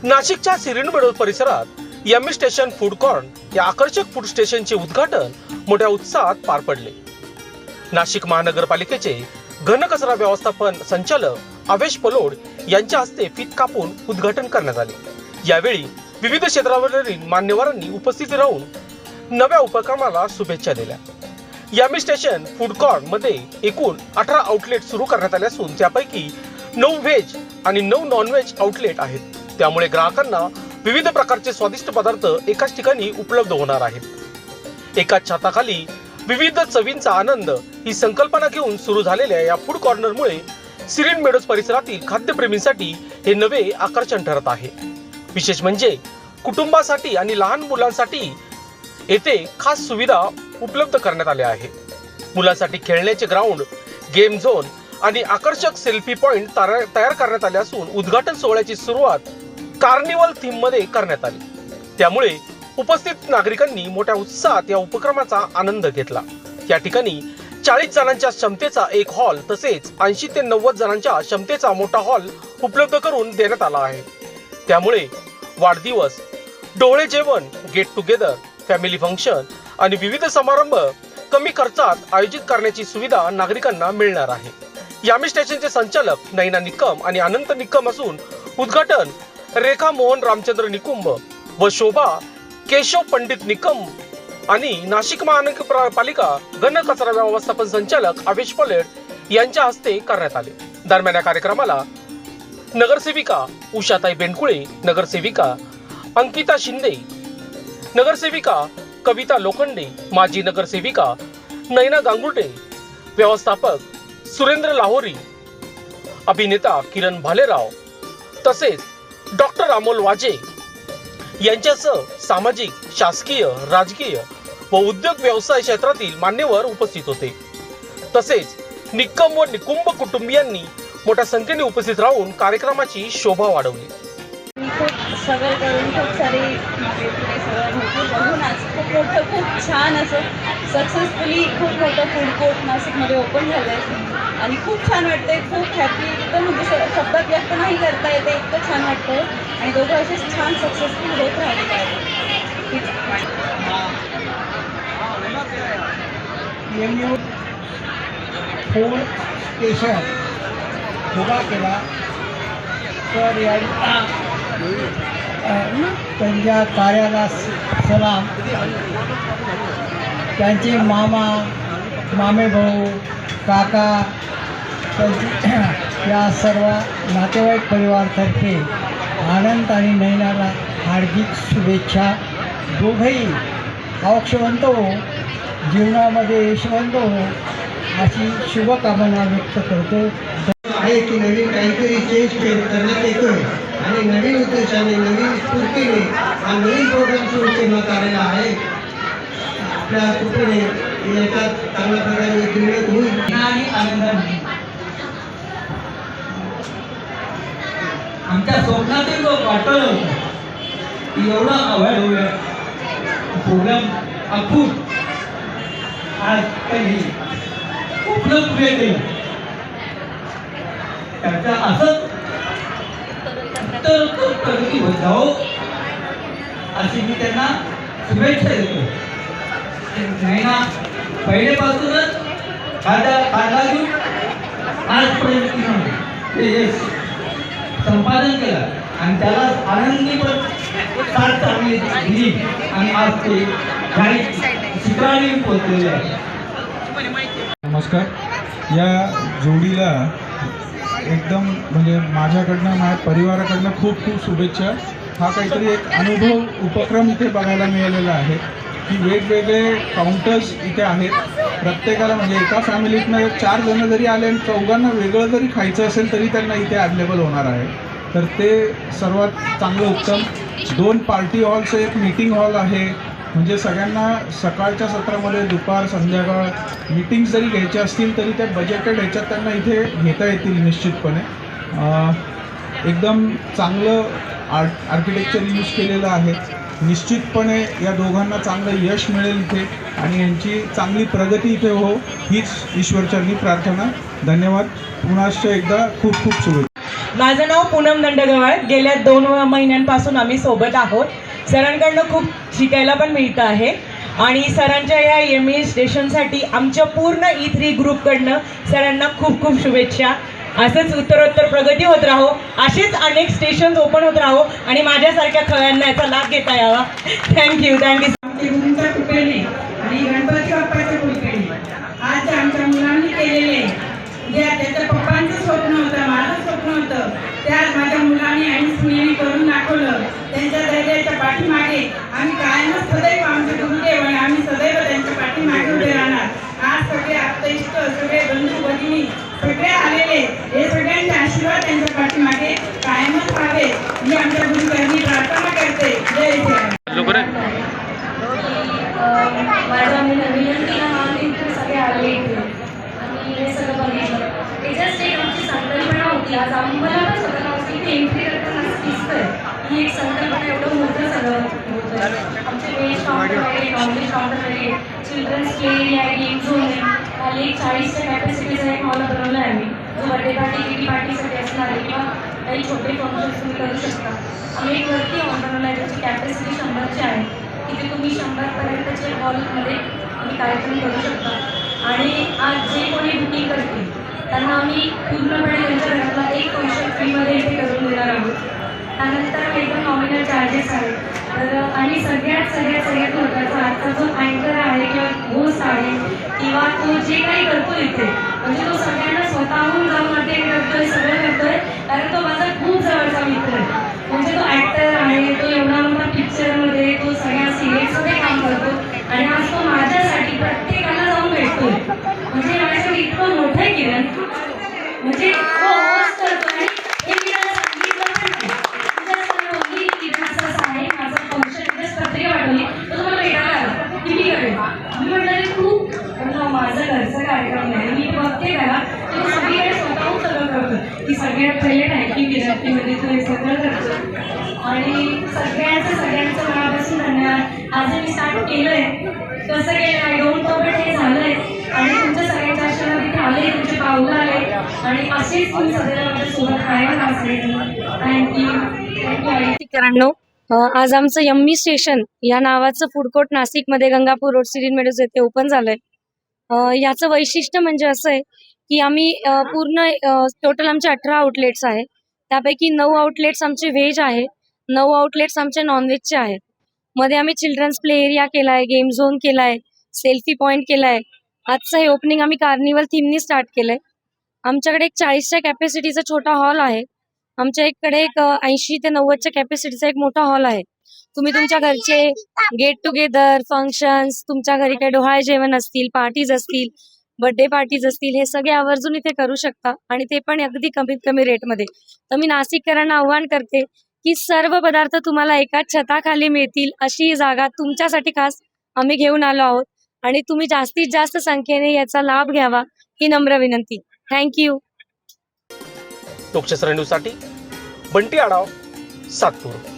नाशिकच्या सिरिनबेडोल परिसरात yummy station food corn या आकर्षक फूड स्टेशनचे उद्घाटन मोठ्या उत्साहात पार पडले। नाशिक महानगरपालिकेचे घनकचरा व्यवस्थापन संचालक आवेश पलोड यांच्या हस्ते फीत कापून उद्घाटन करण्यात आले। यावेळी विविध क्षेत्रावरील मान्यवरांनी उपस्थित राहून नव्या उपक्रमाला शुभेच्छा दिल्या। यम्मी स्टेशन फूड कॉर्न मध्ये एकूण 18 आउटलेट सुरू करण्यात आले असून त्यापैकी 9 व्हेज आणि 9 नॉन व्हेज आउटलेट आहेत। त्यामुळे ग्राहकांना विविध प्रकारचे स्वादिष्ट पदार्थ एकाच ठिकाणी उपलब्ध होणार आहेत। एकाच छताखाली विविध चवींचा आनंद ही संकल्पना घेऊन सुरू झालेल्या या फूड कॉर्नरमुळे सिरिनबेडोल परिसरातील खाद्यप्रेमींसाठी हे नवे आकर्षण ठरत आहे। विशेष म्हणजे कुटुंबासाठी आणि लहान मुलांसाठी येथे खास सुविधा उपलब्ध करण्यात आल्या आहेत। मुलांसाठी खेळण्याचे ग्राउंड, गेम झोन आणि आकर्षक सेल्फी पॉइंट तयार करण्यात आले असून उद्घाटन सोहळ्याची सुरुवात कार्निवल थीम मध्ये करण्यात आली। त्यामुळे उपस्थित नागरिकांनी मोठ्या उत्साहात या उपक्रमाचा आनंद घेतला। या ठिकाणी 40 जणांच्या क्षमतेचा एक हॉल तसेच 80 ते 90 जणांच्या क्षमतेचा मोठा हॉल उपलब्ध करून देण्यात आला आहे। त्यामुळे वाढदिवस, डोळे जेवण, गेट टुगेदर, फॅमिली फंक्शन आणि विविध समारंभ कमी खर्चात आयोजित करण्याची सुविधा नागरिकांना मिळणार आहे। यम्मी स्टेशनचे संचालक नैना निकम आणि अनंत निकम असून उद्घाटन रेखा मोहन रामचंद्र निकुंभ व शोभा केशव पंडित निकम आणि नाशिक महानगरपालिका घनकचरा व्यवस्थापन संचालक आवेश पलोड यांच्या हस्ते करण्यात आले। दरम्यान या कार्यक्रमाला नगरसेविका उषाताई बेंडकुळे, नगरसेविका अंकिता शिंदे, नगरसेविका कविता लोखंडे, माजी नगरसेविका नैना गांगुर्डे, व्यवस्थापक सुरेंद्र लाहोरी, अभिनेता किरण भालेराव तसेच डॉक्टर अमोल वाजे यांच्यासह सामाजिक, शासकीय, राजकीय व उद्योग व्यवसाय क्षेत्रातील मान्यवर उपस्थित होते। तसेच निकम व निकुंभ कुटुंबियांनी मोठ्या संख्येने उपस्थित राहून कार्यक्रमाची शोभा वाढवली। स्ट्रगल करून खूप सारी बघून आज खूप छान असं सक्सेसफुली खूप मोठं फूड कोर्ट नाशिकमध्ये ओपन झालं आहे आणि खूप छान वाटतंय। खूप हॅपी, एकदम म्हणजे शब्दात व्यक्त नाही करता येते, इतकं छान वाटतंय आणि दोघं असेच छान सक्सेसफुल होत राहिले पाहिजे। यम्मी फूड स्टेशन उभा केला तर त्यांच्या कार्याला सलाम। त्यांचे मामा, मामे भाऊ, काका या सर्व नातेवाईक परिवारातर्फे आनंद आणि नैनाला हार्दिक शुभेच्छा। दोघंही औक्षवंत हो, जीवनामध्ये यशवंत हो अशी शुभकामना व्यक्त करतो। आहे की नवीन काहीतरी चेंज करण्यात येतोय आणि नवीन उद्देशाने, नवीन स्फूर्तीने हा नवीन प्रोग्राम सुरू करण्यात आलेला आहे। आपल्या कृपेने याच्यात चांगल्या प्रकारे क्रिएट होईल आणि आनंदाने आमच्या स्वप्नातील जो वाटलं होतं की एवढा अवॉइड होऊया प्रोग्राम अखूट आज काही उपलब्ध केलं त्याचा असंच उत्तर प्रगती होत जाओ अशी मी त्यांना शुभेच्छा देतो। नैना पहिलेपासूनच काढला घेऊन आजपर्यंत ते यश संपादन केलं आणि त्याला आनंदी पण साथ चांगली दिली आणि आज ते काही शिखराने पोहोचलेले आहे। नमस्कार। या जोडीला एकदम म्हणजे माझ्याकडनं, माझ्या परिवाराकडनं खूप खूप शुभेच्छा। हा काहीतरी एक अनुभव उपक्रम इथे बघायला मिळालेला आहे की वेगवेगळे काउंटर्स इथे आहेत। प्रत्येकाला म्हणजे एका फॅमिलीतनं 4 जण जरी आले आणि 4घांना वेगळं जरी खायचं असेल तरी त्यांना इथे अवेलेबल होणार आहे। तर ते सर्वात चांगलं उत्तम। 2 पार्टी हॉल्स, एक मीटिंग हॉल आहे म्हणजे सगळ्यांना सकाळच्या सत्रामध्ये दुपार संध्याकाळ मीटिंग्स जरी घ्यायच्या असतील तरी त्या बजेटेड ह्याच्यात त्यांना इथे घेता येतील निश्चितपणे। एकदम चांगलं आर्किटेक्चर यूज केलेलं आहे। निश्चितपणे या दोघांना चांगलं यश मिळेल इथे आणि यांची चांगली प्रगती इथे हो हीच ईश्वरचरणी प्रार्थना। धन्यवाद। पुन्हा एकदा खूप खूप शुभेच्छा। माझं नाव पूनम दंडगवाळ. गेल्या 2 महिन्यांपासून आम्ही सोबत आहोत. सरांकडनं खूप शिकायला पण मिळतं आहे आणि सरांच्या या ME स्टेशनसाठी आमच्या पूर्ण E3 ग्रुपकडनं सरांना खूप खूप शुभेच्छा. असंच उत्तरोत्तर प्रगती होत राहो, असेच अनेक स्टेशन्स ओपन होत राहो आणि माझ्यासारख्या खळ्यांना याचा लाभ घेता यावा. थँक्यू. गुरूंच्या कृपेने आणि गणपती बाप्पाच्या कृपेने आज आमच्या मुलांनी केलेले जे त्याच्या पप्पांचं स्वप्न होतं, माझं स्वप्न होतं, ते आज माझ्या मुलांनी आणि सुनेने करून दाखवलं. त्यांच्या धैर्याच्या पाठीमागे आम्ही कायमच सदैव आमचे गुरुदेव आणि आम्ही सदैव त्यांच्या पाठीमागे उभे राहणार. आज सगळे आप्तेष्ट, सगळे बंधू भगिनी सगळे आलेले, हे सगळ्यांचे आशीर्वाद त्यांच्या पाठीमागे कायमच व्हावे मी आमच्या गुरुचरणी प्रार्थना करते. जय जय. माझ्या मी विनंतीला मानली तर सगळे आले इथे आणि हे सगळं बघितलं. हे जस्ट एक आमची संकल्पना होती. आज आम्हाला पण स्वतःला होती की एंट्री करताना दिसतंय ही एक संकल्पना एवढं मोठं सगळं होतं. आमचे व्हेज काउंटर वगैरे, नॉनव्हेज काउंटर वगैरे, चिल्ड्रन्स प्ले एरिया आहे, गेम झोन आहे. खाली 40च्या कॅपॅसिटीचा एक हॉल बनवला आहे आम्ही, जो बर्थडे पार्टी, किटी पार्टीसाठी असणार आहे किंवा काही छोटे फंक्शन्स तुम्ही करू शकता. आम्ही एक वरती हॉल बनवला आहे, त्याची कॅपॅसिटी 100ची आहे. तिथे तुम्ही 100पर्यंतचे हॉलमध्ये तुम्ही कार्यक्रम करू शकता. आणि आज जे कोणी बुकिंग करतील त्यांना आम्ही पूर्णपणे त्यांच्या घरातला एक फंक्शन फ्रीमध्ये इथे करून देणार आहोत. त्यानंतर एकदम नॉमिनल चार्जेस आहेत. तर आणि सगळ्यात महत्त्वाचा आजचा जो अँकर आहे किंवा होस्ट आहे किंवा तो जे काही करतो इथे, म्हणजे तो सगळ्यांना स्वतःहून जाऊन अटेंड करतोय, सगळं करतोय, कारण तो माझा खूप जवळचा मित्र आहे. म्हणजे तो ॲक्टर आहे, तो एवढा मोठा पिक्चरमध्ये, तो सगळ्या सिरियल्समध्ये काम करतो आणि आज तो माझ्यासाठी प्रत्येकाला जाऊन भेटतोय. म्हणजे माझ्यासाठी इतकं मोठं आहे किरण, म्हणजे तो होस्ट करतो आणि हे मी त्याला सांगितलं पण नाही. तुझ्या किरण असं आहे, माझं फंक्शन इथेच पत्रिका पाठवली, तो तुम्हाला भेटायला आला की मी करेन. मी म्हटलं खूप माझं घरचं कार्यक्रम नाही, मी बघते त्याला तो सगळीकडे स्वतःहून सगळं करतो. की सगळ्यात पहिले थँक्यू किरण की म्हणजे तू हे सगळं करतो आणि सगळ्यांचं मनापासून धन्यवाद. आज मी स्टार्ट केलं आहे, कसं केलं आय डोंट नो, बट हे झालं आहे आणि तुमच्या सगळ्यांच्या आशीर्वाद इथे आले, तुमचे पाऊलं आले आणि असेच तुम्ही सगळ्या माझ्यासोबत कायम असेल. मित्रांनो, आज आमचं यम्मी स्टेशन या नावाचं फूड कोर्ट नाशिकमध्ये गंगापूर रोड, सिरीन मेडोज येथे ओपन झालंय. याचं वैशिष्ट्य म्हणजे असं आहे की आम्ही पूर्ण टोटल आमचे 18 आउटलेट्स आहेत. त्यापैकी 9 आउटलेट्स आमचे व्हेज आहे, 9 आउटलेट्स आमचे नॉनव्हेजचे आहेत. मध्ये आम्ही चिल्ड्रन्स प्ले एरिया केला आहे, गेम झोन केला आहे, सेल्फी पॉईंट केला आहे. आजचं हे ओपनिंग आम्ही कार्निवल थीमनी स्टार्ट केलं आहे. आमच्याकडे एक 40च्या कॅपॅसिटीचा छोटा हॉल आहे. आमच्या इकडे एक 80 ते 90च्या कॅपॅसिटीचा एक मोठा हॉल आहे. तुम्ही तुमच्या घरचे गेट टुगेदर, फंक्शन्स, तुमच्या घरी काही डोहाळे जेवण असतील, पार्टीज असतील, बर्थडे पार्टीज असतील, हे सगळे आवर्जून इथे करू शकता आणि ते पण अगदी कमीत कमी रेटमध्ये. तर मी नाशिककरांना आव्हान करते की सर्व पदार्थ तुम्हाला एकाच छताखाली मिळतील अशी जागा तुमच्यासाठी खास आम्ही घेऊन आलो आहोत आणि तुम्ही जास्तीत जास्त संख्येने याचा लाभ घ्यावा ही नम्र विनंती. थँक्यू. लोकशास्त्र न्यूजसाठी बंटी आढाव, सातपूर.